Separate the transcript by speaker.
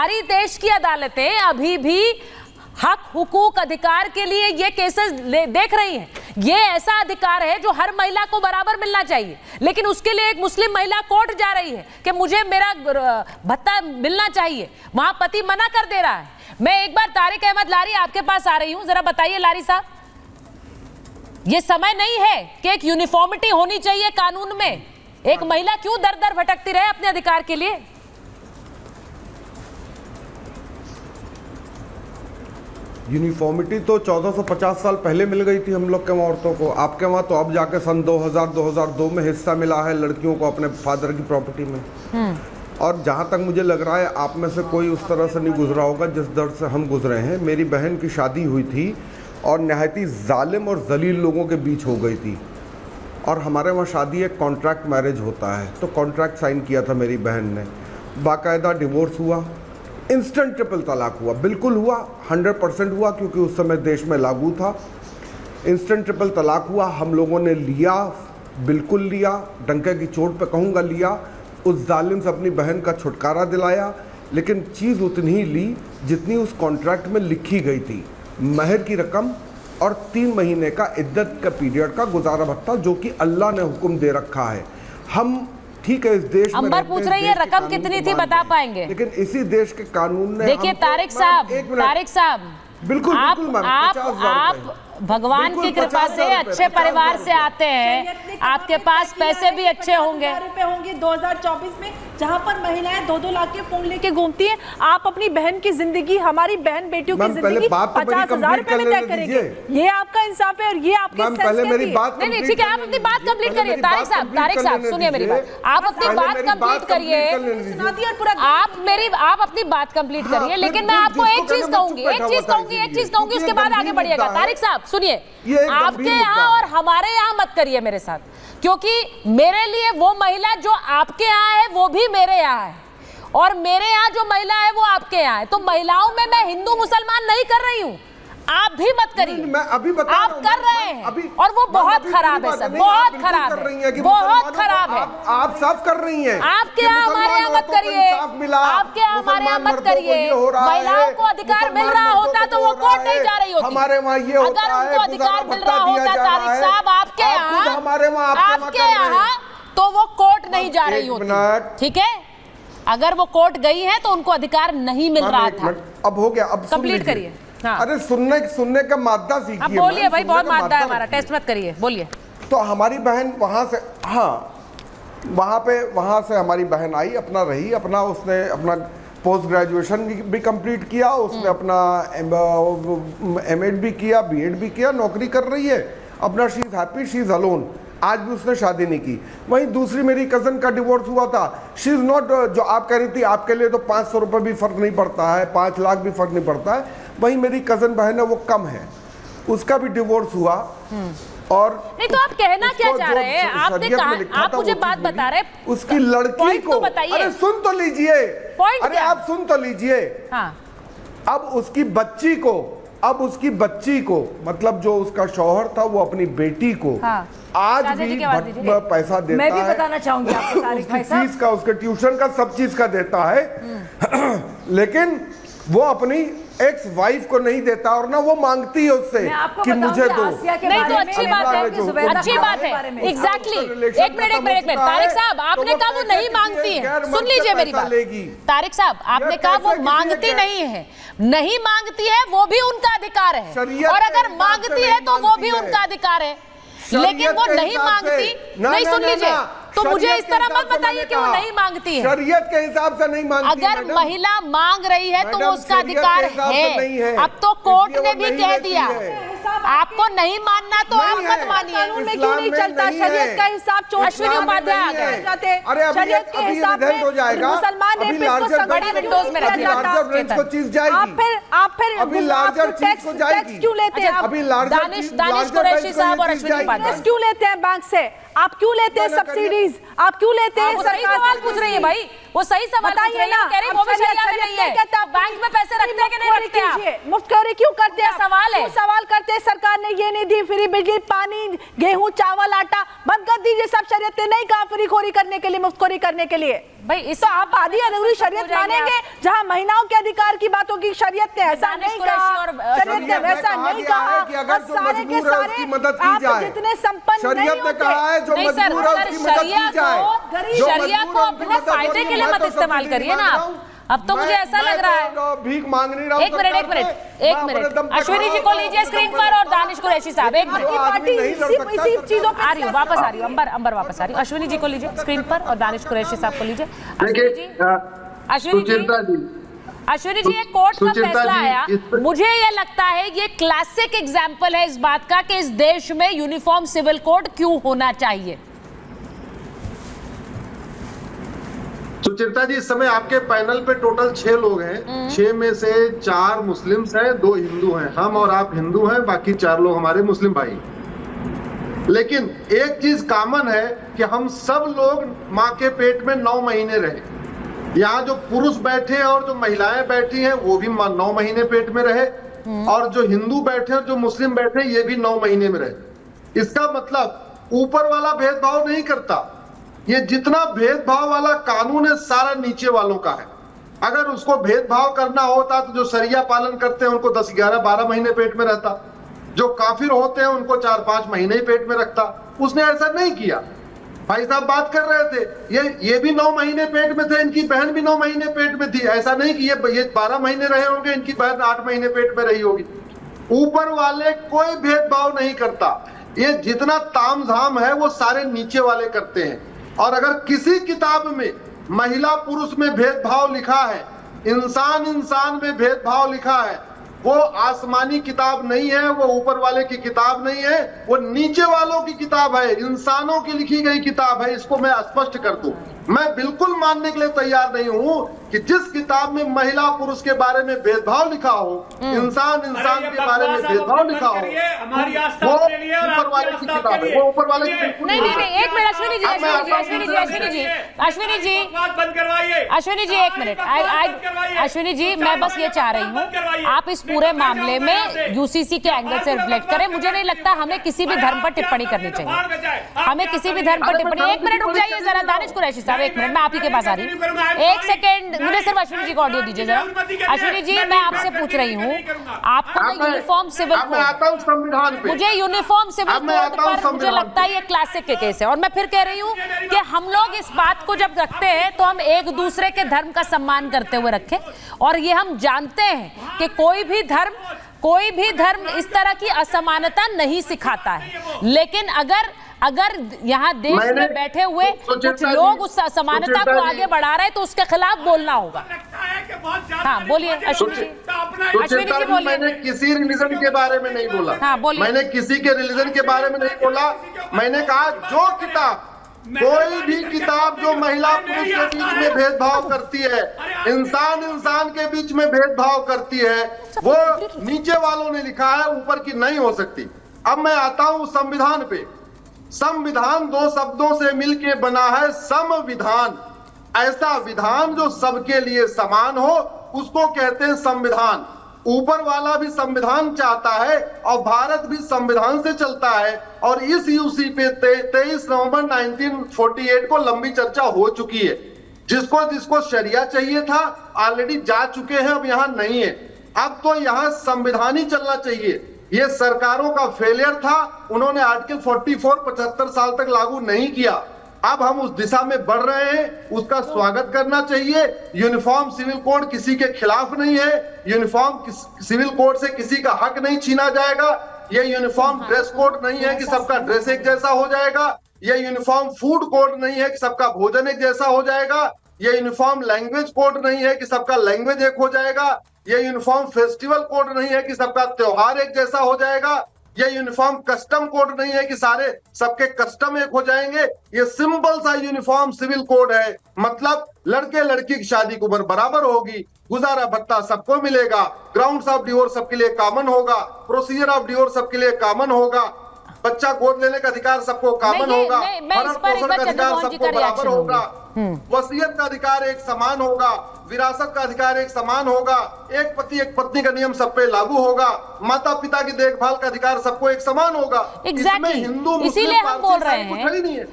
Speaker 1: हमारी देश की अदालतें अभी भी हक, हुकूक, अधिकार के लिए ये केसेस देख रही हैं। ये ऐसा अधिकार है जो हर महिला को बराबर मिलना चाहिए, लेकिन उसके लिए एक मुस्लिम महिला कोर्ट जा रही है कि मुझे मेरा भत्ता मिलना चाहिए, वहां पति मना कर दे रहा है। मैं एक बार तारिक अहमद लारी आपके पास आ रही हूं, जरा बताइए लारी साहब, ये समय नहीं है कि एक यूनिफॉर्मिटी होनी चाहिए कानून में? एक महिला क्यों दर दर भटकती रहे अपने अधिकार के लिए?
Speaker 2: यूनिफॉर्मिटी तो 1450 साल पहले मिल गई थी हम लोग के वहाँ औरतों को। आपके वहाँ तो अब जाके सन 2000-2002 में हिस्सा मिला है लड़कियों को अपने फादर की प्रॉपर्टी में। और जहाँ तक मुझे लग रहा है आप में से कोई उस तरह से नहीं गुजरा होगा जिस दर्द से हम गुजरे हैं। मेरी बहन की शादी हुई थी और नहायती जालिम और जलील लोगों के बीच हो गई थी। और हमारे वहाँ शादी एक कॉन्ट्रैक्ट मैरिज होता है, तो कॉन्ट्रैक्ट साइन किया था मेरी बहन ने, बाकायदा डिवोर्स हुआ, इंस्टेंट ट्रिपल तलाक हुआ, बिल्कुल हुआ, 100% हुआ, क्योंकि उस समय देश में लागू था। इंस्टेंट ट्रिपल तलाक हुआ, हम लोगों ने लिया, बिल्कुल लिया, डंके की चोट पे कहूँगा लिया, उस जालिम से अपनी बहन का छुटकारा दिलाया, लेकिन चीज़ उतनी ही ली जितनी उस कॉन्ट्रैक्ट में लिखी गई थी। महर की रकम और 3 महीने का इद्दत का पीरियड का गुजारा भत्ता, जो कि अल्लाह ने हुक्म दे रखा है। हम ठीक है, इस देश में
Speaker 1: अंबर पूछ रही है रकम कितनी थी, बता पाएंगे?
Speaker 2: लेकिन इसी देश के कानून ने,
Speaker 1: देखिए तारिक साहब,
Speaker 2: बिल्कुल
Speaker 1: आप भगवान की कृपा से अच्छे परिवार से आते हैं, आपके पास पैसे भी अच्छे होंगे।
Speaker 3: रुपए होंगे 2024 में, जहां पर महिलाएं 2-2 लाख के फोन लेके घूमती हैं। आप अपनी बहन की जिंदगी, हमारी बहन बेटियों की जिंदगी 50,000 रुपए में तय करेंगे। ये आपका इंसाफ है और ये आपकी
Speaker 1: नहीं, ठीक है, आप अपनी बात कंप्लीट करिए। तारिक साहब सुनिए मेरी बात, आप अपनी बात कंप्लीट करिए, आप अपनी बात कंप्लीट करिए, लेकिन मैं आपको एक चीज कहूंगी, उसके बाद आगे बढ़िएगा। तारिक साहब सुनिए, आपके यहाँ और हमारे यहाँ मत करिए मेरे साथ, क्योंकि मेरे लिए वो महिला जो आपके यहाँ है वो भी मेरे यहाँ है, और मेरे यहाँ जो महिला है वो आपके यहाँ है। तो महिलाओं में मैं हिंदू मुसलमान नहीं कर रही हूँ, आप भी मत करिए।
Speaker 2: मैं अभी बता
Speaker 1: आप कर रहे हैं और वो बहुत खराब है सर, बहुत खराब है, बहुत खराब है।
Speaker 2: आप साफ कर रही हैं।
Speaker 1: आपके यहाँ हमारे यहाँ मत करिए, आपके यहाँ हमारे यहाँ मत करिए। महिलाओं को अधिकार मिल रहा होता तो वो कोर्ट नहीं जा रही होती।
Speaker 2: हमारे वहाँ ये होता है,
Speaker 1: अगर उनको अधिकार मिल रहा होता तारिक साहब आपके यहाँ, तो वो कोर्ट नहीं जा रही होती। ठीक है, अगर वो कोर्ट गई है तो उनको अधिकार नहीं मिल रहा था।
Speaker 2: अब हो गया, अब
Speaker 1: कंप्लीट करिए। हाँ।
Speaker 2: अरे सुनने का मादा सीखिए।
Speaker 1: अब बोलिए भाई, बहुत मादा है हमारा, टेस्ट मत करिए, बोलिए।
Speaker 2: तो हमारी बहन वहाँ से, हाँ, वहाँ से हमारी बहन आई, अपना रही, अपना उसने अपना पोस्ट ग्रेजुएशन भी कंप्लीट किया, उसने अपना एमएड भी किया, बीएड भी किया, नौकरी कर रही है अपना। She is happy, she is alone. आज भी उसने शादी नहीं की। वहीं दूसरी मेरी कज़न का डिवोर्स हुआ था। शी इज़ नॉट, जो आप कह रही थी आपके लिए तो 500 रुपये भी फ़र्क नहीं पड़ता है, 5 लाख भी फ़र्क नहीं पड़ता है। वहीं मेरी कज़न बहन है, वो कम है, उसका भी डिवोर्स हुआ। और
Speaker 1: नहीं, तो आप कहना क्या चाह रहे हैं? आपने कहा, आप मुझे बात बता रहे,
Speaker 2: उसकी लड़की को, अरे सुन तो लीजिए, अरे आप सुन तो लीजिए।
Speaker 1: हाँ।
Speaker 2: अब उसकी बच्ची को मतलब जो उसका शौहर था वो अपनी बेटी को, हाँ, आज भी पैसा देता है।
Speaker 3: मैं भी बताना चाहूंगी आपको तारिक भाई साहब,
Speaker 2: फीस का, उसके ट्यूशन का, सब चीज का देता है। लेकिन वो अपनी एक्स वाइफ को नहीं देता, और ना वो मांगती है उससे कि मुझे दो।
Speaker 1: नहीं तो अच्छी बात है, अच्छी बात है, एग्जैक्टली। एक मिनट तारिक साहब, आपने कहा वो नहीं मांगती है, सुन लीजिए मेरी बात। तारिक साहब, आपने कहा वो मांगती नहीं है, नहीं मांगती है वो भी उनका अधिकार है, और अगर मांगती है तो वो भी उनका अधिकार है, लेकिन वो नहीं मांगती। नहीं, सुन लीजिए, तो मुझे इस तरह मत बताइए कि वो नहीं मांगती है।
Speaker 2: शरीयत के हिसाब से नहीं मांगती।
Speaker 1: अगर महिला मांग रही है तो वो उसका अधिकार है। अब तो कोर्ट ने भी कह दिया, आपको नहीं मानना तो आप मत मानिए।
Speaker 3: कानून में क्यों नहीं चलता? शरीयत का हिसाब
Speaker 1: अश्विनी उपाध्याय आ गए।
Speaker 3: शरीयत के हिसाब में मुसलमान रेपिस्ट को
Speaker 1: बड़ी विंडोज में रख
Speaker 3: आप फिर टैक्स क्यों लेते हैं?
Speaker 1: दानिश कुरैशी साहब और अश्विनी उपाध्याय
Speaker 3: क्यों लेते हैं बैंक से? आप क्यों लेते हैं सब्सिडीज? आप क्यों लेते हैं?
Speaker 1: सही सवाल पूछ रही है भाई, वो सही सवाल पूछ रही है, कह रही वो भी शरिया में नहीं है, बैंक में पैसे रखते हैं कि नहीं रखते? आप
Speaker 3: मुफ्त क्यों करते हैं?
Speaker 1: सवाल है,
Speaker 3: सवाल करते हैं सरकार सरकार ने ये नहीं दी, फ्री बिजली, पानी, गेहूं, चावल, आटा, बंद कर दीजिए सब। शरीयत ने नहीं कहा फ्री खोरी करने के लिए, मुफ्तखोरी करने के लिए।
Speaker 1: भाई इस
Speaker 3: तो आप आधी अधूरी शरीयत मानेंगे जहां महिलाओं के अधिकार की बात होगी? शरीयत ने ऐसा नहीं कहा, शरीयत ने वैसा नहीं कहा। और सारे के सारे आप जितने संपन्न नहीं होते,
Speaker 1: शरिया को अपने फायदे के लिए मत इस्तेमाल करिए ना आप। अब तो मुझे ऐसा लग रहा है,
Speaker 2: भीख मांग नहीं रहा हूं।
Speaker 1: एक मिनट, अश्विनी जी को लीजिए स्क्रीन पर और दानिश कुरैशी साहब एक मिनट।
Speaker 3: इसी चीजों पे
Speaker 1: आ रही हूँ, वापस आ रही हूँ, अंबर वापस आ रही हूँ। अश्विनी जी को लीजिए स्क्रीन पर और दानिश कुरैशी साहब को लीजिए। अश्विनी जी एक कोर्ट का फैसला आया, मुझे ये लगता है ये क्लासिक एग्जाम्पल है इस बात का कि इस देश में यूनिफॉर्म सिविल कोड क्यों होना चाहिए।
Speaker 4: सुचित्रा जी, इस समय आपके पैनल पे टोटल 6 लोग हैं, 6 में से 4 मुस्लिम्स हैं, 2 हिंदू हैं। हम और आप हिंदू हैं, बाकी 4 लोग हमारे मुस्लिम भाई। लेकिन एक चीज कॉमन है कि हम सब लोग माँ के पेट में 9 महीने रहे। यहाँ जो पुरुष बैठे हैं और जो महिलाएं बैठी हैं वो भी 9 महीने पेट में रहे, और जो हिंदू बैठे और जो मुस्लिम बैठे ये भी 9 महीने में रहे। इसका मतलब ऊपर वाला भेदभाव नहीं करता। ये जितना भेदभाव वाला कानून है सारा नीचे वालों का है। अगर उसको भेदभाव करना होता तो जो शरिया पालन करते हैं उनको 10, 11, 12 महीने पेट में रहता, जो काफिर होते हैं उनको 4, 5 महीने ही पेट में रखता। उसने ऐसा नहीं किया। भाई साहब बात कर रहे थे, ये भी 9 महीने पेट में थे, इनकी बहन भी 9 महीने पेट में थी। ऐसा नहीं कि ये 12 महीने रहे होंगे, इनकी बहन 8 महीने पेट में रही होगी। ऊपर वाले कोई भेदभाव नहीं करता। ये जितना तामझाम है वो सारे नीचे वाले करते हैं। और अगर किसी किताब में महिला पुरुष में भेदभाव लिखा है, इंसान इंसान में भेदभाव लिखा है, वो आसमानी किताब नहीं है, वो ऊपर वाले की किताब नहीं है, वो नीचे वालों की किताब है, इंसानों की लिखी गई किताब है। इसको मैं स्पष्ट कर दूं, मैं बिल्कुल मानने के लिए तैयार नहीं हूं कि जिस किताब में महिला पुरुष के बारे में भेदभाव लिखा हो, इंसान इंसान के बारे में भेदभाव लिखा हो, वो ऊपर वाले की किताब है, वो ऊपर वाले की।
Speaker 1: नहीं, एक मिनट अश्विनी जी, एक मिनट। अश्विनी जी, मैं बस ये चाह रही हूँ आप इस पूरे मामले में यूसीसी के एंगल से रिफ्लेक्ट करें। मुझे नहीं लगता हमें किसी भी धर्म पर टिप्पणी करनी चाहिए, हमें किसी भी धर्म पर टिप्पणी। एक मिनट रुक जाइए जरा दानिश कुरैशी साहब, एक मिनट, मैं आप ही के पास आ रही हूँ। एक सेकेंड, मुझे सिर्फ अश्विनी जी को ऑडियो दीजिए जरा। अश्विनी जी, मैं आपसे पूछ रही हूँ, आपको ना यूनिफॉर्म सिविल कोड, मुझे यूनिफॉर्म सिविल कोड पर मुझे लगता है ये क्लासिक के केस है। और मैं फिर कह रही हूँ कि हम लोग इस बात को जब रखते हैं तो हम एक दूसरे के धर्म का सम्मान करते हुए रखें। और ये हम जानते हैं कि कोई भी धर्म इस तरह की असमानता नहीं सिखाता है। लेकिन अगर यहाँ देश में बैठे हुए कुछ लोग उस असमानता को आगे बढ़ा रहे हैं तो उसके खिलाफ बोलना होगा। हाँ बोलिए अश्विनी जी, बोलिए।
Speaker 4: मैंने किसी रिलीजन के बारे में नहीं बोला।
Speaker 1: हाँ बोलिए।
Speaker 4: मैंने किसी के रिलीजन के बारे में नहीं बोला। मैंने कहा जो किताब, कोई भी किताब जो महिला पुरुष के बीच में भेदभाव करती है, इंसान इंसान के बीच में भेदभाव करती है, वो नीचे वालों ने लिखा है, ऊपर की नहीं हो सकती। अब मैं आता हूं संविधान पे। संविधान 2 शब्दों से मिलके बना है, संविधान। ऐसा विधान जो सबके लिए समान हो उसको कहते हैं संविधान। ऊपर वाला भी संविधान चाहता है और भारत भी संविधान से चलता है। और इस यूसी पे 23 नवंबर 1948 को लंबी चर्चा हो चुकी है। जिसको शरिया चाहिए था ऑलरेडी जा चुके हैं, अब यहाँ नहीं है। अब तो यहाँ संविधान ही चलना चाहिए। ये सरकारों का फेलियर था, उन्होंने आर्टिकल 44 75 साल तक लागू नहीं किया। अब हम उस दिशा में बढ़ रहे हैं, उसका स्वागत करना चाहिए। यूनिफॉर्म सिविल कोड किसी के खिलाफ नहीं है। यूनिफॉर्म सिविल कोड से किसी का हक नहीं छीना जाएगा। ये यूनिफॉर्म ड्रेस कोड नहीं है कि सबका ड्रेस एक जैसा हो जाएगा। ये यूनिफॉर्म फूड कोड नहीं है कि सबका भोजन एक जैसा हो जाएगा। ये यूनिफॉर्म लैंग्वेज कोड नहीं है कि सबका लैंग्वेज एक हो जाएगा। ये यूनिफॉर्म फेस्टिवल कोड नहीं है कि सबका त्योहार एक जैसा हो जाएगा। ये यूनिफॉर्म कस्टम कोड नहीं है कि सबके कस्टम एक हो जाएंगे। ये सिंपल सा यूनिफॉर्म सिविल कोड है। मतलब लड़के लड़की की शादी की उम्र बराबर होगी, गुजारा भत्ता सबको मिलेगा, ग्राउंड्स ऑफ डिवोर्स सबके लिए कॉमन होगा, प्रोसीजर ऑफ डिवोर्स सबके लिए कॉमन होगा, बच्चा गोद लेने का अधिकार सबको कॉमन होगा, भरण पोषण का अधिकार सबको बराबर होगा, वसीयत का अधिकार एक समान होगा, विरासत का अधिकार एक समान होगा, एक पति एक पत्नी का नियम सब पे लागू होगा, माता पिता की देखभाल का अधिकार सबको एक समान होगा।
Speaker 1: एग्जैक्टली,
Speaker 4: इसमें हिंदू
Speaker 1: इसीलिए हम बोल रहे हैं,
Speaker 4: नहीं है।